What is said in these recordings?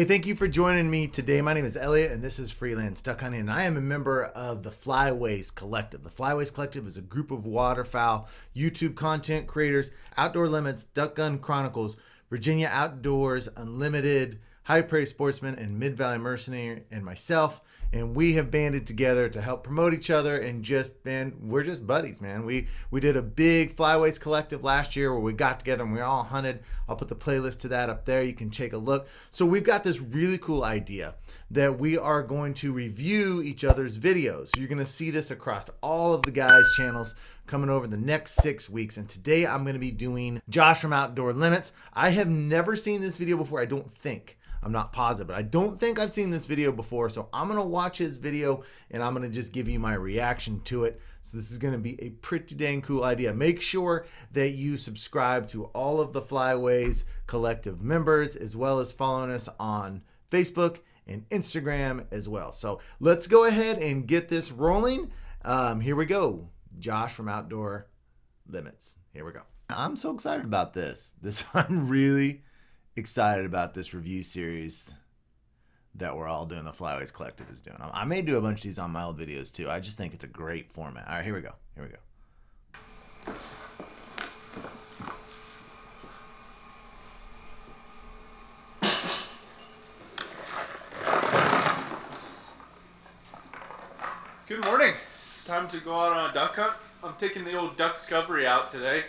Hey, thank you for joining me today. My name is Elliot, and this is Freelance Duck Hunting, and I am a member of the Flyways Collective. The Flyways Collective is a group of waterfowl YouTube content creators, Outdoor Limits, Duck Gun Chronicles, Virginia Outdoors Unlimited, High Prairie Sportsman, and Mid-Valley Mercenary, and myself. And we have banded together to help promote each other, and we're just buddies, man. We did a big Flyways Collective last year where we got together and we all hunted. I'll put the playlist to that up there. You can take a look. So we've got this really cool idea that we are going to review each other's videos. So you're going to see this across all of the guys' channels coming over the next 6 weeks. And today I'm going to be doing Josh from Outdoor Limits. I have never seen this video before, I don't think. I'm not positive, but I don't think I've seen this video before. So I'm going to watch his video and I'm going to just give you my reaction to it. So this is going to be a pretty dang cool idea. Make sure that you subscribe to all of the Flyways Collective members, as well as following us on Facebook and Instagram as well. So let's go ahead and get this rolling. Here we go. Josh from Outdoor Limits. Here we go. I'm so excited about this. I'm really excited about this review series that we're all doing. The Flyways Collective is doing. I may do a bunch of these on my old videos too. I just think it's a great format. All right, here we go. Good morning. It's time to go out on a duck hunt. I'm taking the old Duck Discovery out today.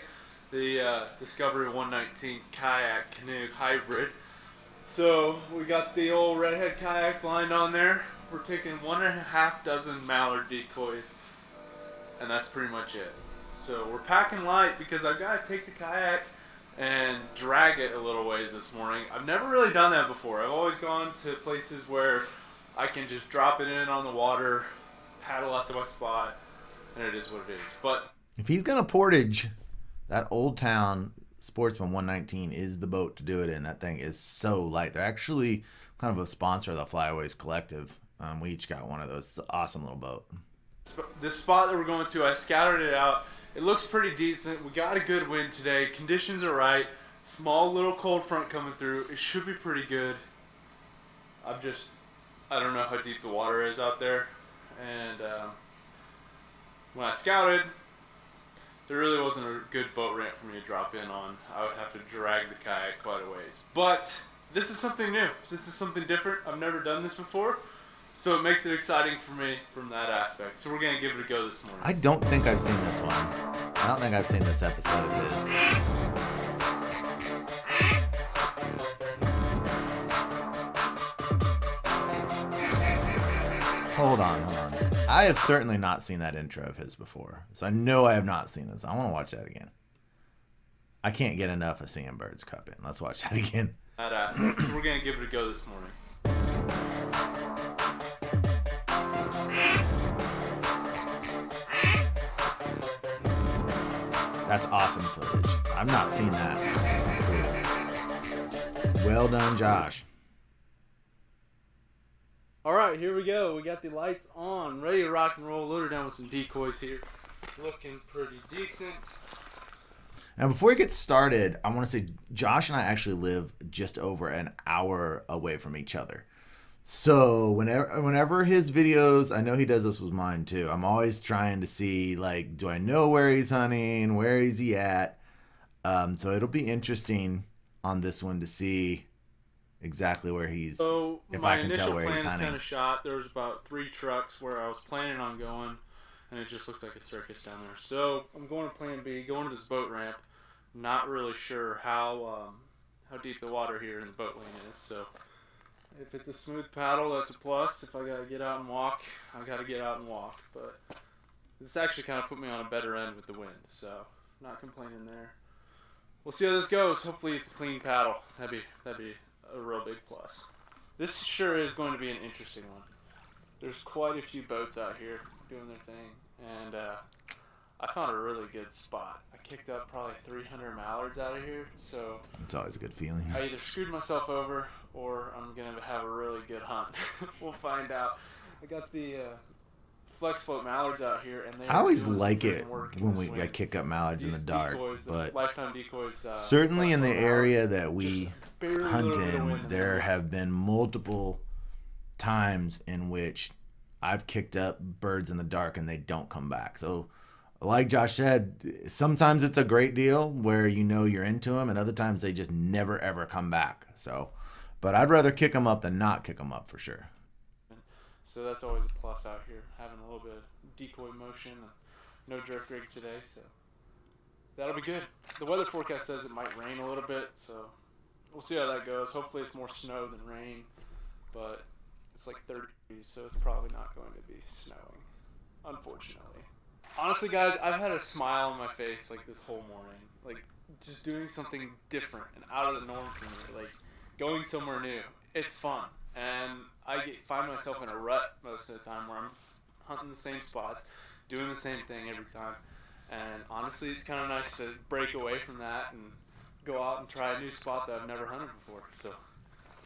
The Discovery 119 Kayak Canoe Hybrid. So we got the old redhead kayak blind on there. We're taking 1.5 dozen mallard decoys, and that's pretty much it. So we're packing light because I've got to take the kayak and drag it a little ways this morning. I've never really done that before. I've always gone to places where I can just drop it in on the water, paddle out to my spot, and it is what it is. But If he's going to portage, that Old Town Sportsman 119 is the boat to do it in. That thing is so light. They're actually kind of a sponsor of the Flyways Collective. We each got one of those. It's an awesome little boat. this spot that we're going to, I scouted it out. It looks pretty decent. We got a good wind today. Conditions are right. Small little cold front coming through. It should be pretty good. I don't know how deep the water is out there. And when I scouted, there really wasn't a good boat ramp for me to drop in on. I would have to drag the kayak quite a ways. But this is something new. This is something different. I've never done this before. So it makes it exciting for me from that aspect. So we're going to give it a go this morning. I don't think I've seen this one. I don't think I've seen this episode of his. Hold on. I have certainly not seen that intro of his before. So I know I have not seen this. I want to watch that again. I can't get enough of seeing birds cup in. Let's watch that again. That aspect. So we're going to give it a go this morning. That's awesome footage. I've not seen that. That's cool. Well done, Josh. Alright, here we go. We got the lights on. Ready to rock and roll. Loaded down with some decoys here. Looking pretty decent. Now, before we get started, I want to say Josh and I actually live just over an hour away from each other. So whenever his videos, I know he does this with mine too. I'm always trying to see, like, do I know where he's hunting? Where is he at? So it'll be interesting on this one to see exactly where he's. So if my I can tell where he's initial plan is hunting. kind of shot. There was about 3 trucks where I was planning on going, and it just looked like a circus down there. So I'm going to plan B, going to this boat ramp. Not really sure how deep the water here in the boat lane is. So if it's a smooth paddle, that's a plus. If I gotta get out and walk, I gotta get out and walk. But this actually kind of put me on a better end with the wind, so not complaining there. We'll see how this goes. Hopefully it's a clean paddle. That'd be a real big plus. This sure is going to be an interesting one. There's quite a few boats out here doing their thing, and I found a really good spot. I kicked up probably 300 mallards out of here, so It's always a good feeling. I either screwed myself over or I'm gonna have a really good hunt. We'll find out. I got the flex float mallards out here, and they I always doing some like it freaking work in when this we wind. kick up mallards in These the dark, decoys, the but lifetime decoys, certainly flex in the float area mallards, that we just barely a hunt little bit of in, wind and there they're have been multiple times in which I've kicked up birds in the dark and they don't come back. So like Josh said, sometimes it's a great deal where you know you're into them, and other times they just never ever come back. So, but I'd rather kick them up than not kick them up for sure. So that's always a plus out here, having a little bit of decoy motion. And no jerk rig today, so that'll be good. The weather forecast says it might rain a little bit, so we'll see how that goes. Hopefully it's more snow than rain, but it's like 30 degrees, so it's probably not going to be snowing, unfortunately. Honestly, guys, I've had a smile on my face like this whole morning. Like, just doing something different and out of the norm for me. Like, going somewhere new. It's fun. And find myself in a rut most of the time where I'm hunting the same spots, doing the same thing every time. And honestly, it's kind of nice to break away from that and go out and try a new spot that I've never hunted before. So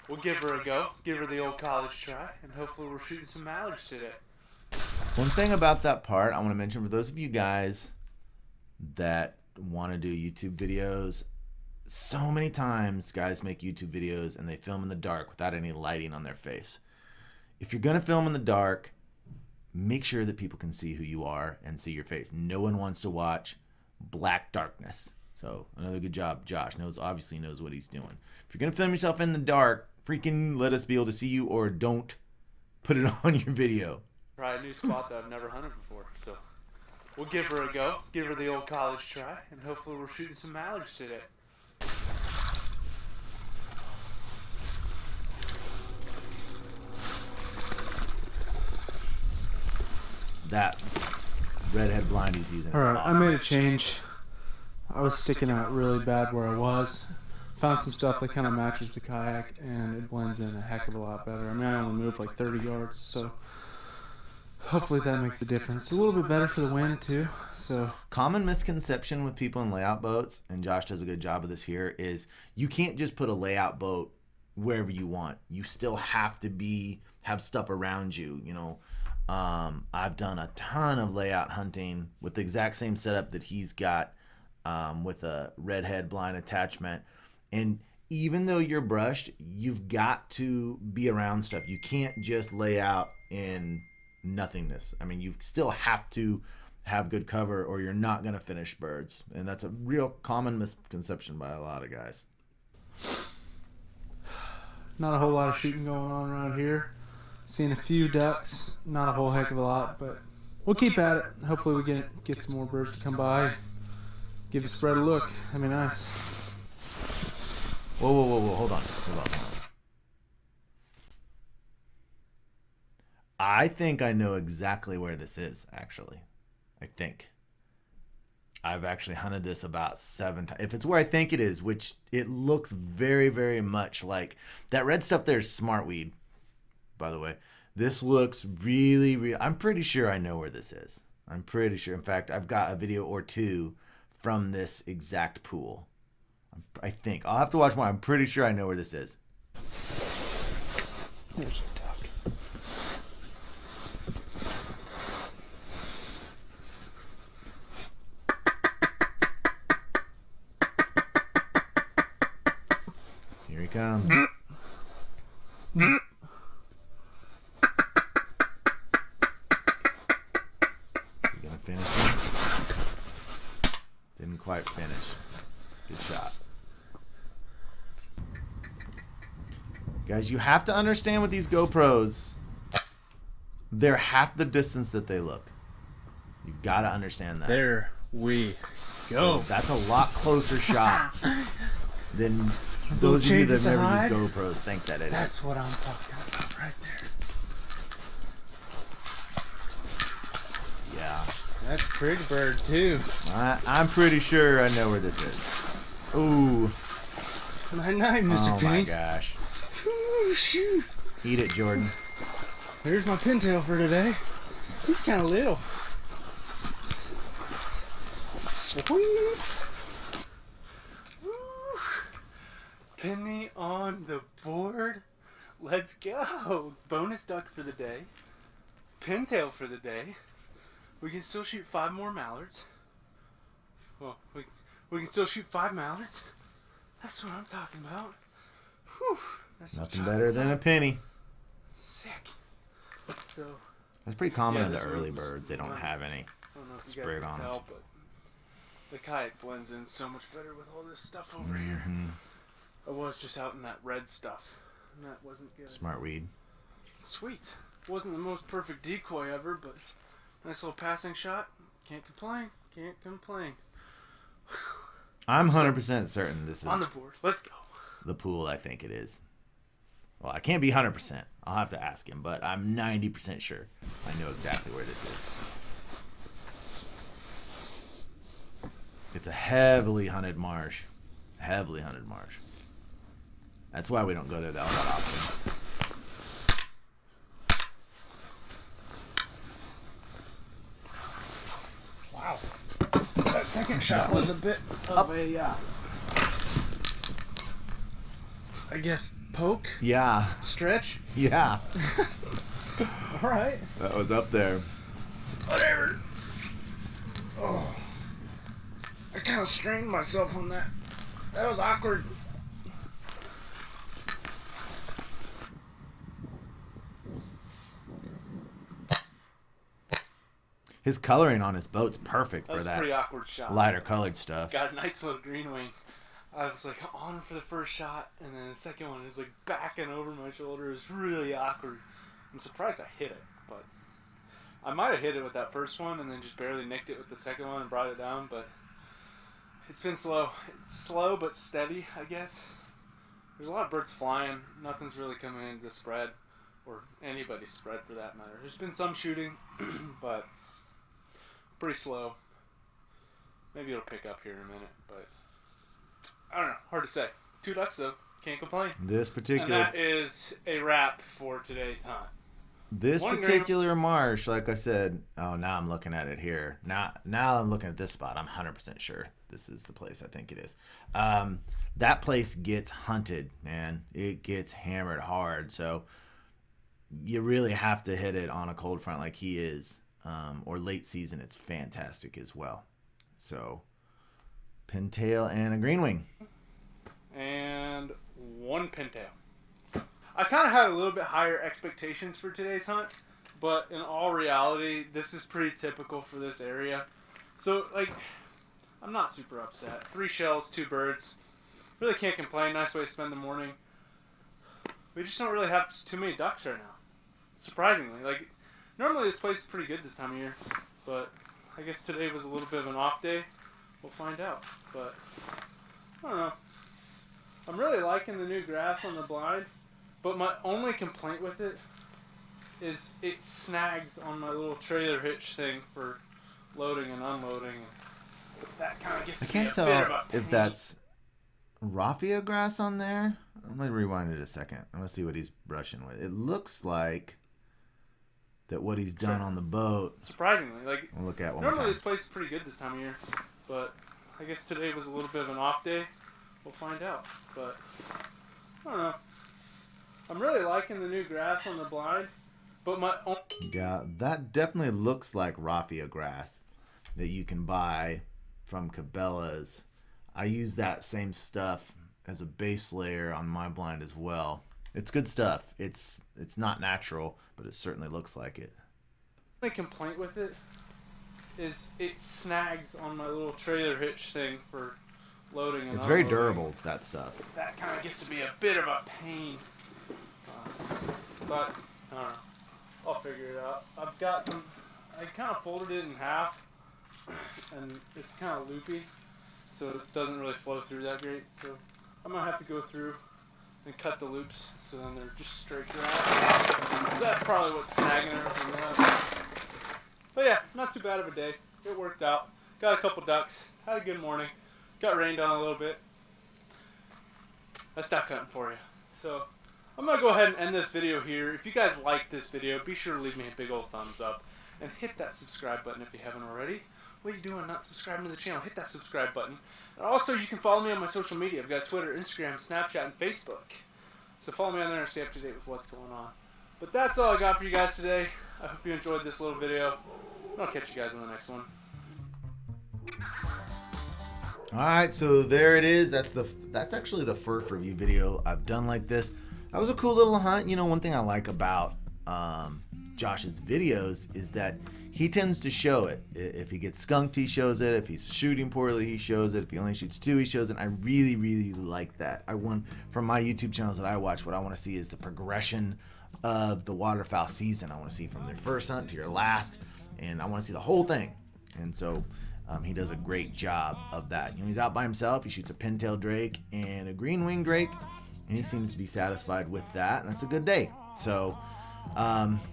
we'll give her a go, give her the old college try, and hopefully we're shooting some mallards today. One thing about that part I want to mention for those of you guys that want to do YouTube videos, so many times guys make YouTube videos and they film in the dark without any lighting on their face. If you're going to film in the dark, make sure that people can see who you are and see your face. No one wants to watch black darkness. So another good job. Josh obviously knows what he's doing. If you're going to film yourself in the dark, freaking let us be able to see you, or don't put it on your video. Try a new spot that I've never hunted before, so we'll give her a go, give her the old college try, and hopefully we're shooting some mallards today. That redhead blind he's using. Alright, Awesome. I made a change. I was sticking out really bad where I was. Found some stuff that kind of matches the kayak, and it blends in a heck of a lot better. I mean, I only moved like 30 yards, so hopefully that makes a difference. A little bit better for the wind too. So common misconception with people in layout boats, and Josh does a good job of this here, is you can't just put a layout boat wherever you want. You still have to have stuff around you. You know, I've done a ton of layout hunting with the exact same setup that he's got, with a redhead blind attachment. And even though you're brushed, you've got to be around stuff. You can't just lay out in nothingness. I mean, you still have to have good cover or you're not going to finish birds. And that's a real common misconception by a lot of guys. not a whole lot of shooting going on around here. Seen a few ducks, not a whole heck of a lot, but we'll keep at it. Hopefully we get some more birds to come by. Give the spread a look. That'd be nice. Whoa. Hold on. I think I know exactly where this is, actually. I think. I've actually hunted this about 7 times. If it's where I think it is, which it looks very, very much like... That red stuff there is smartweed, by the way. This looks really... I'm pretty sure I know where this is. I'm pretty sure. In fact, I've got a video or two from this exact pool. I think. I'll have to watch more. I'm pretty sure I know where this is. There's a duck. Here he comes. You gonna finish it? Didn't quite finish. Good shot. Guys, you have to understand with these GoPros, they're half the distance that they look. You've got to understand that. There we go. So that's a lot closer shot than those of you that never use GoPros think that it is. That's what I'm talking about right there. Yeah. That's a pretty bird too. I'm pretty sure I know where this is. Ooh. Night, Mr. Oh Penny. my gosh. Ooh, shoot. Eat it, Jordan. Here's my pintail for today. He's kind of little. Sweet. Woo. Penny on the board. Let's go. Bonus duck for the day. Pintail for the day. We can still shoot 5 more mallards. Well, we can still shoot 5 mallards. That's what I'm talking about. Whew. That's Nothing better than a penny. Sick. So That's pretty common yeah, in the this early room is birds. They don't fun. have any I don't know if you sprig guys on can them. tell, but the kayak blends in so much better with all this stuff over here. I was just out in that red stuff, and that wasn't good. Smart weed. Sweet. Wasn't the most perfect decoy ever, but nice little passing shot. Can't complain. Can't complain. I'm 100% certain this is On the board. Let's go. the pool I think it is. Well, I can't be 100%. I'll have to ask him, but I'm 90% sure. I know exactly where this is. It's a heavily hunted marsh. Heavily hunted marsh. That's why we don't go there that often. Wow. That second shot was a bit of a, I guess, poke? Yeah. Stretch? Yeah. Alright. That was up there. Whatever. Oh. I kind of strained myself on that. That was awkward. His coloring on his boat's perfect That for was a that pretty awkward shot. lighter colored stuff. Got a nice little green wing. I was like on for the first shot, and then the second one was like backing over my shoulder. It was really awkward. I'm surprised I hit it, but I might have hit it with that first one and then just barely nicked it with the second one and brought it down, but it's been slow. It's slow but steady, I guess. There's a lot of birds flying. Nothing's really coming into the spread, or anybody's spread for that matter. There's been some shooting, but pretty slow. Maybe it'll pick up here in a minute, but I don't know. Hard to say. 2 ducks though. Can't complain. This And particular that is a wrap for today's hunt. One particular marsh, like I said, oh, now I'm looking at it here. Now I'm looking at this spot. I'm 100% sure this is the place I think it is. That place gets hunted, man. It gets hammered hard. So you really have to hit it on a cold front like he is, or late season. It's fantastic as well. So pintail and a green wing. And 1 pintail. I kind of had a little bit higher expectations for today's hunt, but in all reality, this is pretty typical for this area. So, like, I'm not super upset. 3 shells, 2 birds. Really can't complain. Nice way to spend the morning. We just don't really have too many ducks right now. Surprisingly. Like, normally this place is pretty good this time of year, but I guess today was a little bit of an off day. We'll find out, but I don't know. I'm really liking the new grass on the blind, but my only complaint with it is it snags on my little trailer hitch thing for loading and unloading. That kind of gets to I can't be a bit of tell a if pain. that's raffia grass on there. I'm going to rewind it a second. I want to see what he's brushing with. It looks like that what he's done on the boat. Surprisingly, like, We'll look at one more normally time. this place is pretty good this time of year, but I guess today was a little bit of an off day. We'll find out, but I don't know. I'm really liking the new grass on the blind, but my own... Yeah, that definitely looks like raffia grass that you can buy from Cabela's. I use that same stuff as a base layer on my blind as well. It's good stuff. It's not natural, but it certainly looks like it. My complaint with it is it snags on my little trailer hitch thing for loading and It's very unloading. durable, that stuff. That kind of gets to be a bit of a pain. But, I don't know. I'll figure it out. I've got some... I kind of folded it in half, and it's kind of loopy, so it doesn't really flow through that great. So I'm going to have to go through and cut the loops, so then they're just straight grass. That's probably what's snagging everything up. But yeah, not too bad of a day. It worked out. Got a couple ducks. Had a good morning. Got rained on a little bit. That's duck hunting for you. So I'm going to go ahead and end this video here. If you guys liked this video, be sure to leave me a big old thumbs up. And hit that subscribe button if you haven't already. What are you doing not subscribing to the channel? Hit that subscribe button. And also, you can follow me on my social media. I've got Twitter, Instagram, Snapchat, and Facebook. So follow me on there and stay up to date with what's going on. But that's all I got for you guys today. I hope you enjoyed this little video. I'll catch you guys on the next one. All right, so there it is. That's actually the first review video I've done like this. That was a cool little hunt. You know, one thing I like about Josh's videos is that he tends to show it. If he gets skunked, he shows it. If he's shooting poorly, he shows it. If he only shoots 2, he shows it. I really, really like that. From my YouTube channels that I watch, what I want to see is the progression of the waterfowl season. I want to see from their first hunt to your last, and I want to see the whole thing. And so he does a great job of that. You know, he's out by himself. He shoots a pintail drake and a green-winged drake, and he seems to be satisfied with that, and that's a good day. So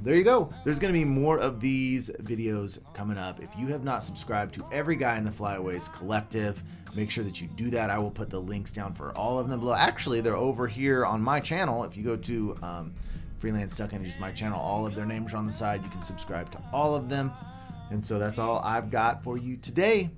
there you go. There's going to be more of these videos coming up. If you have not subscribed to every guy in the Flyways Collective, make sure that you do that. I will put the links down for all of them below. Actually, they're over here on my channel. If you go to Freelance Duck Hunt, just my channel, all of their names are on the side. You can subscribe to all of them. And so that's all I've got for you today.